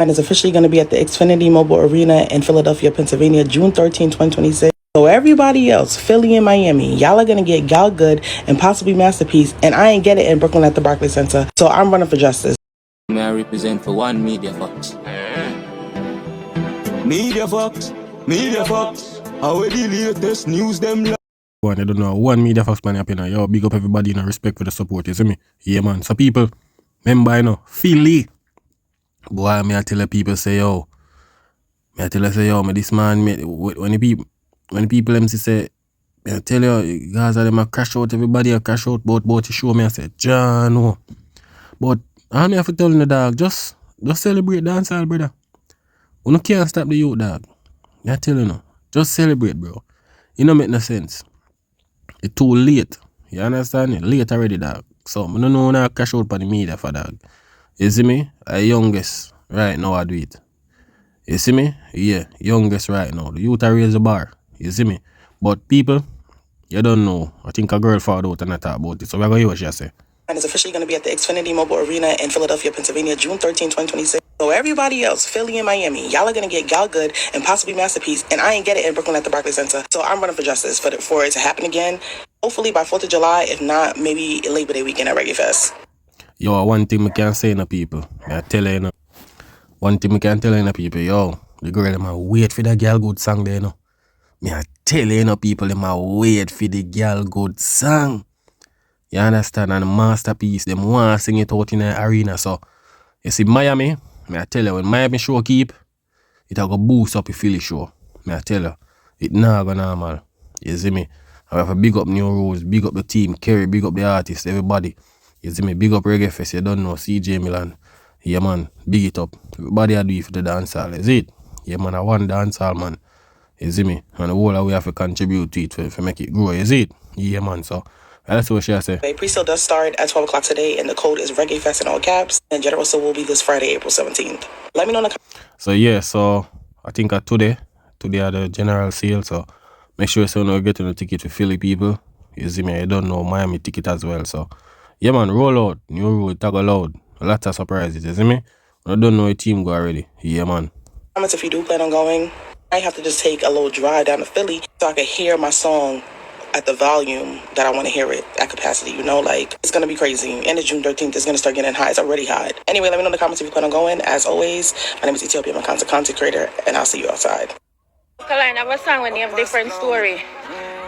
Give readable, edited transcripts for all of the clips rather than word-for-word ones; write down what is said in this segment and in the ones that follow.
And is officially going to be at the Xfinity Mobile Arena in Philadelphia, Pennsylvania, June 13, 2026. So everybody else, Philly and Miami, y'all are going to get Gal Good and possibly Masterpiece, and I ain't get it in Brooklyn at the Barclays Center. So I'm running for justice. May I represent for one Media Fox? Media Fox, how the latest news them. One, I don't know, one Media Fox man up in here. Yo, big up everybody, you know, respect for the support, you see me? Yeah, man. So people, remember, you know, Philly. Boy, me I tell the people say, yo, me this man, when the people them say, me I tell you, guys are them a crash out, everybody a crash out, but the show, me I say, John, no. But I have to tell the dog, just celebrate dancehall, brother. You can't stop the youth, dog. I tell you no, just celebrate, bro. It don't make no sense. It's too late. You understand? It's late already, dog. So I don't know when I crash out for the media for dog. You see me? I youngest right now I do it. You see me? Yeah, youngest right now. The youth are raise the bar. You see me? But people, you don't know. I think a girl found out and I talk about it. So we're going to hear what she say. And it's officially going to be at the Xfinity Mobile Arena in Philadelphia, Pennsylvania, June 13, 2026. So everybody else, Philly and Miami, y'all are going to get Gal Good and possibly Masterpiece, and I ain't get it in Brooklyn at the Barclays Center. So I'm running for justice for it to happen again. Hopefully by 4th of July, if not, maybe Labor Day weekend at Reggae Fest. Yo, one thing I can say to people, I tell you, one thing I can tell you people, yo, the girl them a wait for the Gal Good song there, you know. Me I tell you, people, them a wait for the Gal Good song. You understand? And the Masterpiece, them want to sing it out in the arena. So, you see Miami, me I tell you, when Miami show keep, it'll go boost up the Philly show. Me I tell you, it not go normal. You see me? I have to big up New Rules, big up the team, Kerry, big up the artists, everybody. You see me? Big up Reggae Fest, you don't know, CJ Milan. Yeah, man, big it up. Everybody I do it for the dancehall, is it? Yeah, man, I want dancehall, man. You see me? And the whole we have to contribute to it for make it grow, is it? Yeah, man, so that's what she say. Pre-sale does start at 12 o'clock today, and the code is Reggae Fest in all caps. And general sale will be this Friday, April 17th. Let me know in the So yeah, so I think today are the general sale, so make sure you get the ticket for Philly people. You see me, I don't know Miami ticket as well, so yeah man, roll out, New Rule, tag loud, lots of surprises, you see me? I don't know a team go already, yeah man. Comments if you do plan on going. I have to just take a little drive down to Philly so I can hear my song at the volume that I want to hear it at capacity, you know, like it's going to be crazy. And it's June 13th, it's going to start getting high. It's already high. Anyway, let me know in the comments if you plan on going. As always, my name is Ethiopia, I'm a content creator, and I'll see you outside. Alkaline, I have a song with name Different Story.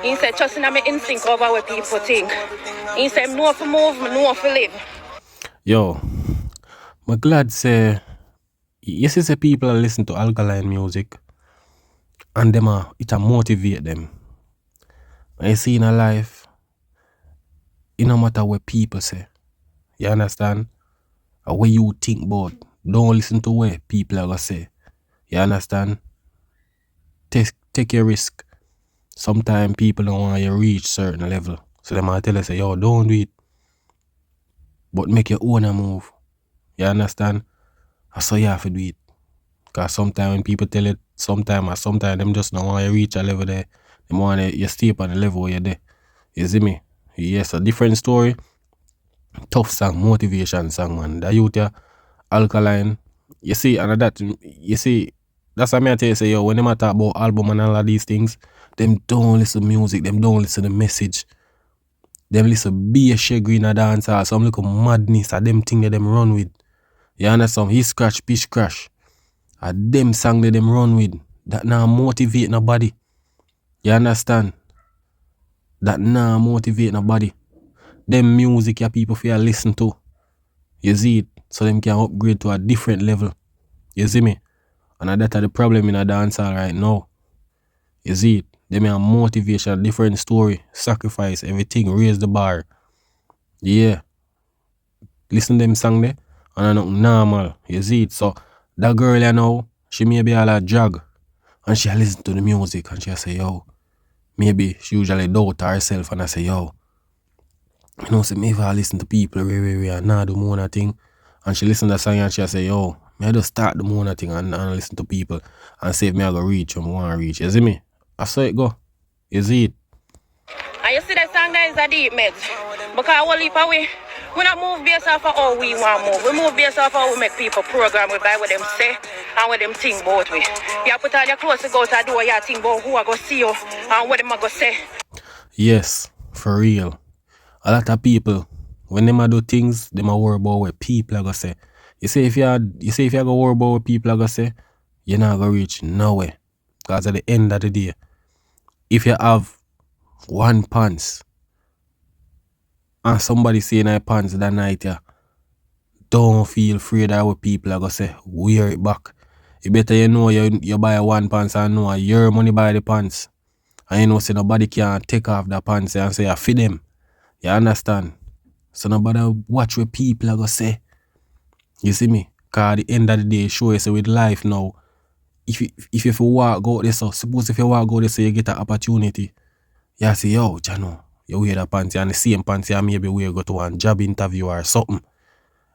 He said, trust in my instinct over what people think. He said, know for move, know for live. Yo, I'm glad say, yes, it's people listen to Alkaline music and it motivate them. I see in a life, it no matter what people say. You understand? Or what you think about. Don't listen to what people are going to say. You understand? Take your risk. Sometimes people don't want you to reach certain level. So they might tell you, say, yo, don't do it. But make your own move. You understand? So you have to do it. Because sometimes when people tell it, sometimes them just don't want you to reach a level there. They want you to stay up on the level where you're there. You see me? Yes, a different story. Tough song, motivation song, man. The youth, Alkaline. You see, and that's what I tell you, say, yo, when they talk about album and all of these things, them don't listen to music, them don't listen to the message. Them listen be a green a dancer, some little madness, and them thing that them run with. You understand? He scratch, pitch crash. And them song that them run with, that now motivate nobody. You understand? That now motivate nobody. Them music your people feel listen to. You see it? So them can upgrade to a different level. You see me? And that's the problem in a dancehall right now. You see it? Them have motivation, different story, sacrifice, everything, raise the bar. Yeah. Listen to them song there, and I know normal. You see it? So that girl you know, she may be all a drag. And she listen to the music and she say, yo, maybe she usually doubt herself and I say, yo, you know, say, maybe I listen to people, and now do more thing. And she listen to the song and she say, yo, may I just start the more thing and listen to people and say if me I go reach where I want to reach. You see me? I saw it go. You see it? And you see that song that is a deep mate. Because I will leap away. We not move based off of how we want to move. We move based off how we make people program we by what them say and what them think about we. You put all your clothes to go to the door, you think about who are going to see you and what them are going to say. Yes, for real. A lot of people, when them a do things, them a worry about what people are gonna say. You say if you go worry about what people are gonna say, you're not gonna reach nowhere. Because at the end of the day, if you have one pants and somebody saying I pants that night, yeah, don't feel afraid of what people are gonna say. Wear it back. You better you buy one pants and know your money buy the pants. And you know say nobody can take off the pants and say I fit them. You understand? So nobody watch what people are gonna say. You see me? Cause at the end of the day, show you say with life now, if you walk out there, so suppose if you walk out there, so you get an opportunity, you say, yo, Jano, you wear the pants and the same pants you maybe wear go to one job interview or something.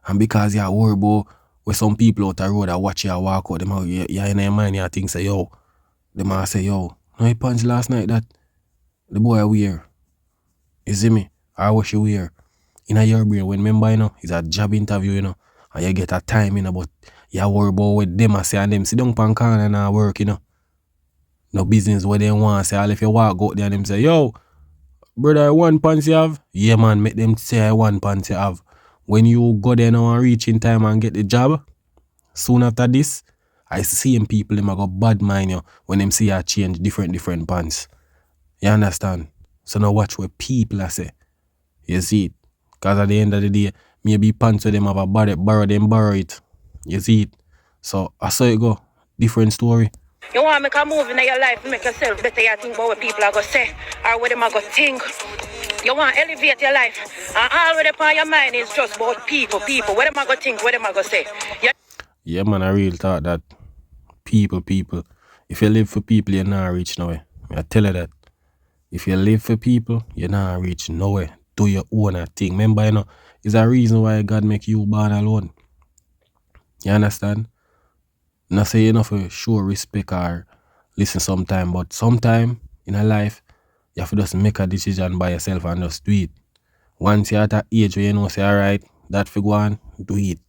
And because you worry about where some people out the road that watch you walk out, you in your mind you think say, yo, they might say, yo, no you pants last night that the boy wear. You see me? Or what you wear. In your brain, when remember, you know, it's a job interview, you know, and you get a time, you know, but you worry about what them say and them sit down pan corner and work, you know. No business what they want, say, all if you walk out there and them say, yo, brother, one pants you have? Yeah, man, make them say one pants you have. When you go there now and reach in time and get the job, soon after this, I see them people, them go bad mind you when them see you change different pants. You understand? So now watch what people are say. You see it? Because at the end of the day, maybe pants with them have a borrow it. You see it? So I saw it go. Different story. You want to make a move in your life, make yourself better, you think about what people are going to say or what them are going to think. You want to elevate your life. And all what upon your mind is just about people. What them are going to think, what them are going to say. Yeah, man, I really thought that people. If you live for people, you're not reach nowhere. I tell you that. If you live for people, you're not reach nowhere. Do your own thing. Remember, you know, it's a reason why God make you born alone. You understand? Not say you know for show respect or listen sometime, but sometime in a life, you have to just make a decision by yourself and just do it. Once you're at an age where you know say, alright, that for go on, do it.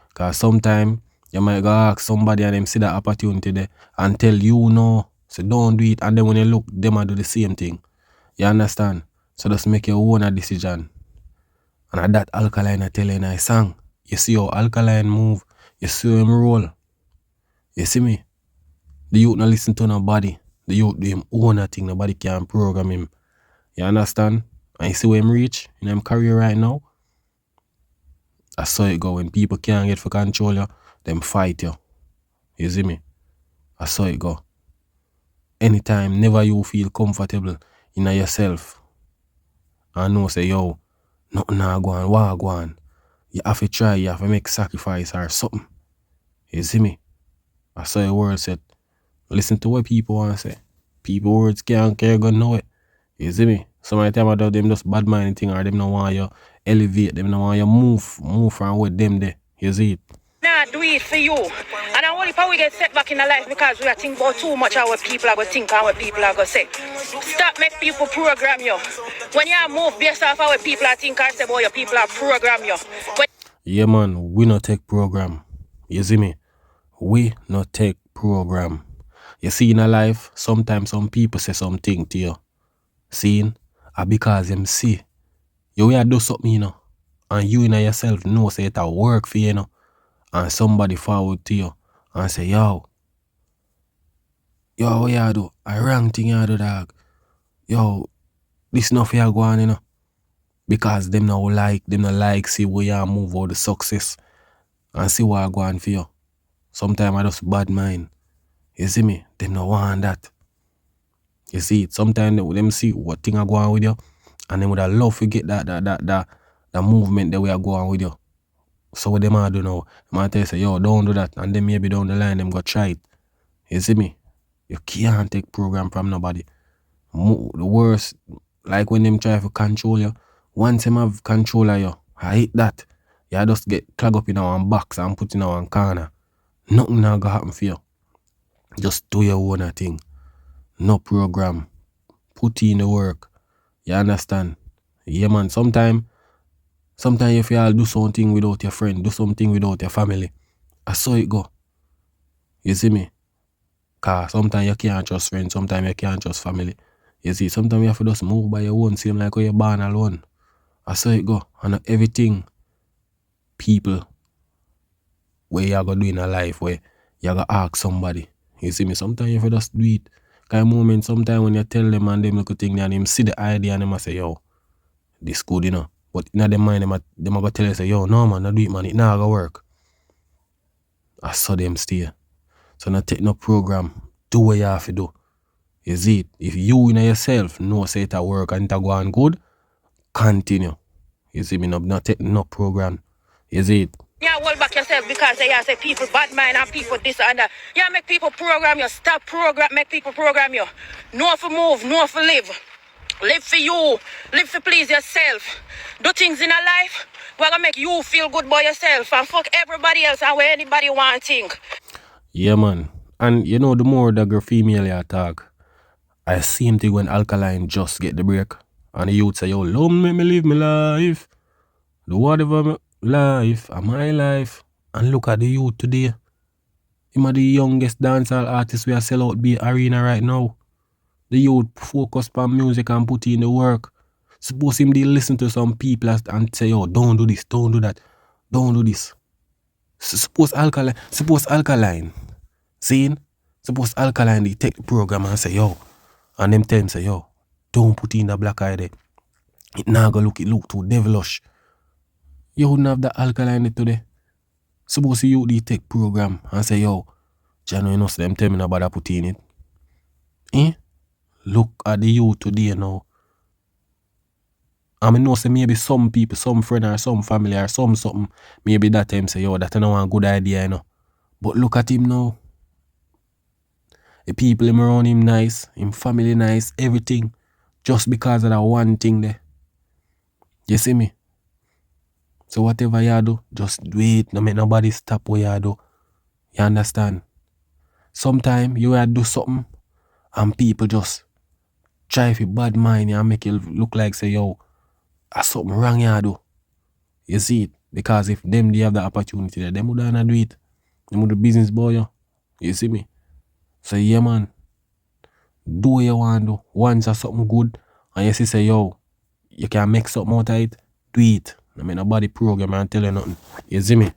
Because sometime you might go ask somebody and them see that opportunity there and tell you no, so don't do it. And then when you look, them might do the same thing. You understand? So just make your own decision. And at that Alkaline I tell you in a song. You see how Alkaline move, you see him roll. You see me? The youth not listen to nobody. The youth do him own thing, nobody can program him. You understand? And you see where him reach in him career right now? I saw it go. When people can't get for control you, them fight you. You see me? I saw it go. Anytime, never you feel comfortable in yourself. And know say, yo, nothing not go on, what go on. You have to try, you have to make sacrifice or something. You see me? I saw a word said, listen to what people want to say. People words can't go know it. You see me? Some of the time I do them just bad mind thing or them don't want you elevate, them don't want you move from with them there. You see it? Nah, do it for you. And I only probably get set back in the life because we are thinking about too much of what people are going to think and what people are going to say. Stop make people program you. When you move based off of what people are thinking and say about your people are program you. Yeah, man, we not take program. You see me? We not take program. You see in a life, sometimes some people say something to you. Seeing? Because them see. You will do something, you know. And you in yourself know say it'll work for you, you know. And somebody forward to you and say, yo, what you do? A wrong thing you do, dog. Yo, this not for you go on, you know. Because them not like see where you move out the success and see what I go on for you. Sometimes I just bad mind. You see me? Them no want that. You see it. Sometimes them see what thing I go on with you and them would have love to get that movement that we are going with you. So what them I do now? Them I tell you say, yo, don't do that. And then maybe down the line them go try it. You see me? You can't take program from nobody. The worst, like when them try to control you, once them have control of you, I hate that. You just get clogged up in our box and put in our corner. Nothing not gonna happen for you. Just do your own thing. No program. Put in the work. You understand? Yeah, man. Sometimes Sometimes if you all do something without your friend, do something without your family, I saw it go. You see me? Cause sometimes you can't trust friends, sometimes you can't trust family. You see, sometimes you have to just move by your own, seem like you're born alone. I saw it go. And everything, people, where you gonna do in a life, where you gonna ask somebody. You see me? Sometimes you have to just do it. Kind of moment, sometimes when you tell them and them look at thing and them see the idea and them say, yo, this good, you know. But in their mind, them are gonna tell you, say, yo, no man, I do it, man, it not gonna work. I saw them stay. So not take no program. Do what you have to do. You see it? If you in yourself know say it work and it go on good, continue. You see me? Not take no program. You see it? Yeah, hold back yourself because they say people bad mind and people this and that. Yeah, make people program you. Stop program, make people program you. No for move, no for live. Live for you. Live for please yourself. Do things in a life where gonna make you feel good by yourself and fuck everybody else and where anybody want think. Yeah, man. And you know, the more the girl female you talk, I same thing when Alkaline just get the break. And the youth say, yo, love me live my life. Do whatever my life and my life. And look at the youth today. Him are the youngest dancehall artist we are sell out the arena right now. The youth focus on music and put in the work. Suppose him they listen to some people and say, yo, don't do this, don't do that, don't do this. Suppose Alkaline, seeing? Suppose Alkaline they take the program and say, yo, and them tell him say, yo, don't put in the black eye there. It now go look too devilish. You wouldn't have the Alkaline today. Suppose you they take program and say, yo, Jano, you know, so them tell me about put in it. Eh? Look at the youth today now. I mean, know say maybe some people, some friend or some family or some something, maybe that time say, yo, that is not a good idea, you know. But look at him now. The people him around him nice, him family nice, everything. Just because of that one thing there. You see me? So whatever you do, just do it. No make nobody stop what you do. You understand? Sometimes you will do something and people just try for bad mind and make you look like say, yo, there's something wrong you do. You see it? Because if them they have the opportunity there, them would not do it. Them would do business boy, yo. You see me? So yeah, man. Do what you want to do. Once there's something good and you see say, yo, you can make something out of it, do it. I mean, nobody program and tell you nothing. You see me?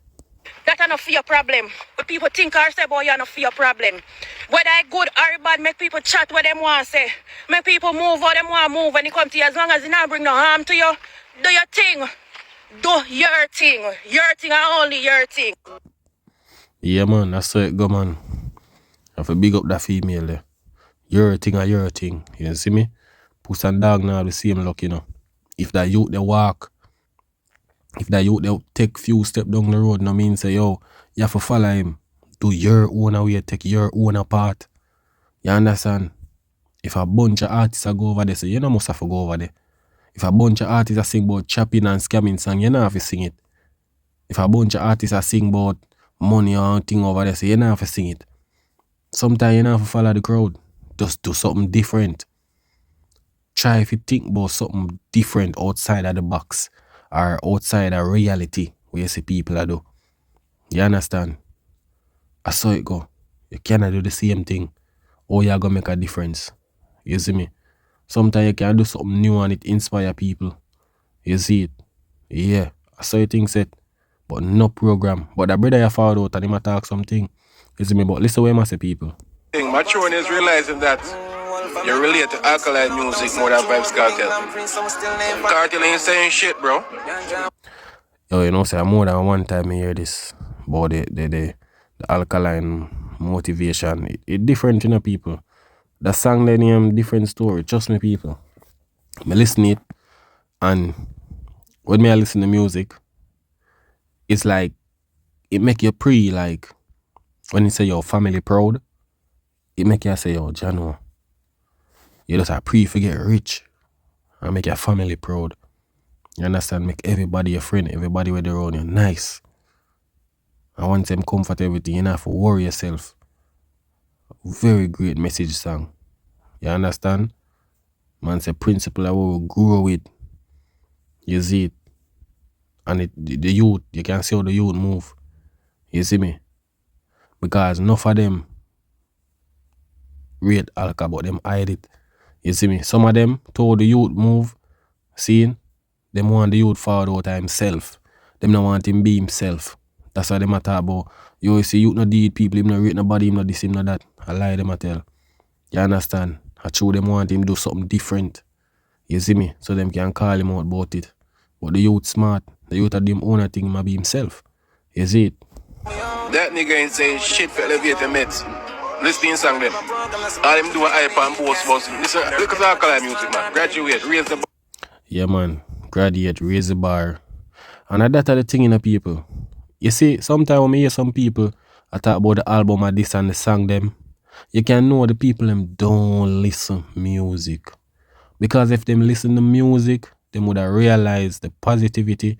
That enough for your problem. What people think or say about you enough for your problem. Whether I good or bad, make people chat what them want to say. Make people move how them want to move when it come to you. As long as it not bring no harm to you, do your thing. Do your thing. Your thing and only your thing. Yeah, man, that's how it go, man. I have to big up that female there. Your thing or your thing. You see me? Puss and dog now the same luck, you know. If that youth they walk, if that youth they take few steps down the road, no mean say, yo, you have to follow him. Do your own way, take your own part. You understand? If a bunch of artists go over there, so you know must have to go over there. If a bunch of artists sing about chopping and scamming song, you know have to sing it. If a bunch of artists sing about money or thing over there, so you know have to sing it. Sometimes you know have to follow the crowd. Just do something different. Try if you think about something different outside of the box or outside of reality where you see people are do. You understand? I saw it go. You cannot do the same thing or you're gonna make a difference. You see me? Sometimes you can do something new and it inspire people. You see it? Yeah. I saw you think set. But no program. But the brother you found out and him talk something. You see me? But listen what I say people. Maturing is realizing that you relate to Alkaline music more than Vibes Cartel. Cartel ain't saying shit, bro. Yo, you know, say more than one time I hear this about the Alkaline motivation. It different, you know, people. The song the name different story. Trust me, people. I listen it and when I listen to music, it's like it make you pre like when you say your family proud, it make you say, yo, Jano, you just a pre forget rich and make your family proud. You understand? Make everybody your friend, everybody with their own you nice. And once them comfort everything, you don't have to worry yourself. Very great message song. You understand? Man say principle I will grow with. You see it. And the youth, you can see how the youth move. You see me? Because enough of them rate alcohol, but them hide it. You see me? Some of them told the youth move, seeing, them want the youth forward out of himself. Them not want him be himself. That's why them a talk about, you see youth no deed people, him no rate nobody, him no this, him no that. I lie them a tell. You understand? I true them want him do something different. You see me? So them can call him out about it. But the youth smart. The youth of them own thing might be himself. You see it? That nigga ain't saying shit for elevator meds. Listening song them. All them do a hype and boast. Listen, look at Alkaline music, man. Graduate, raise the bar. Yeah, man. Graduate, raise the bar. And that's the thing in the people. You see, sometimes when I hear some people I talk about the album of this and the song them, you can know the people them don't listen music. Because if them listen to music, they would have realized the positivity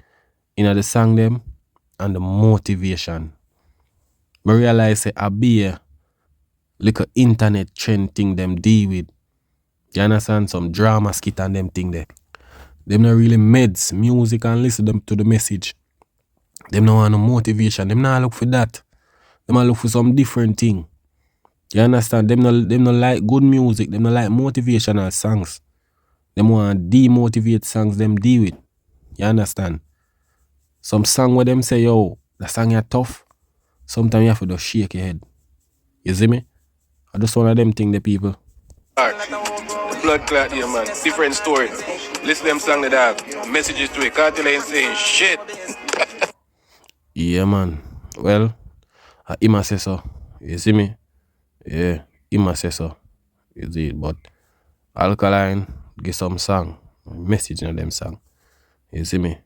in the song them and the motivation. I realize I be a little internet trend thing them deal with. You understand? Some drama skit and them thing there. Them not really meds music and listen them to the message. Them not want no motivation. Them not look for that. Them not look for some different thing. You understand? Them not like good music. Them not like motivational songs. Them want demotivate songs them deal with. You understand? Some song where them say, yo, the song is tough. Sometimes you have to just shake your head. You see me? I just one of them thing the people. The blood clot here, man. Different story. Listen to them song that have messages to it. Cartel ain't saying shit. Yeah, man. Well, Ima say so. You see me? Yeah, Ima say so. You see it? But Alkaline give some song. Message in them song. You see me?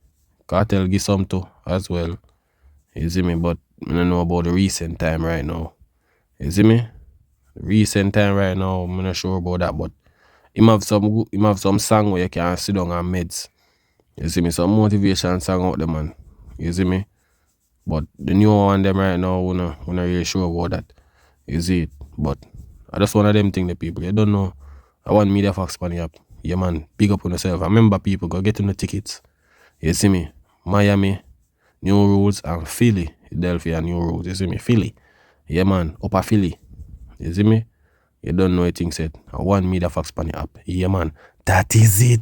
Cartel give some too as well. You see me? But I don't know about the recent time right now. You see me? Recent time right now, I'm not sure about that, but him have some song where you can sit down and meds. You see me? Some motivation song out there, man. You see me? But the new one them right now, we're not really sure about that. You see it? But I just one of them thing the people. You don't know. I want Media Fox Bunny up. Yeah, man. Big up on yourself. I remember people go get them the tickets. You see me? Miami, New Rules, and Philly. Philadelphia, New Rules. You see me? Philly. Yeah, man. Upper Philly. You see me? You don't know anything said. I want Media Fox Bunny up. Yeah, man. That is it.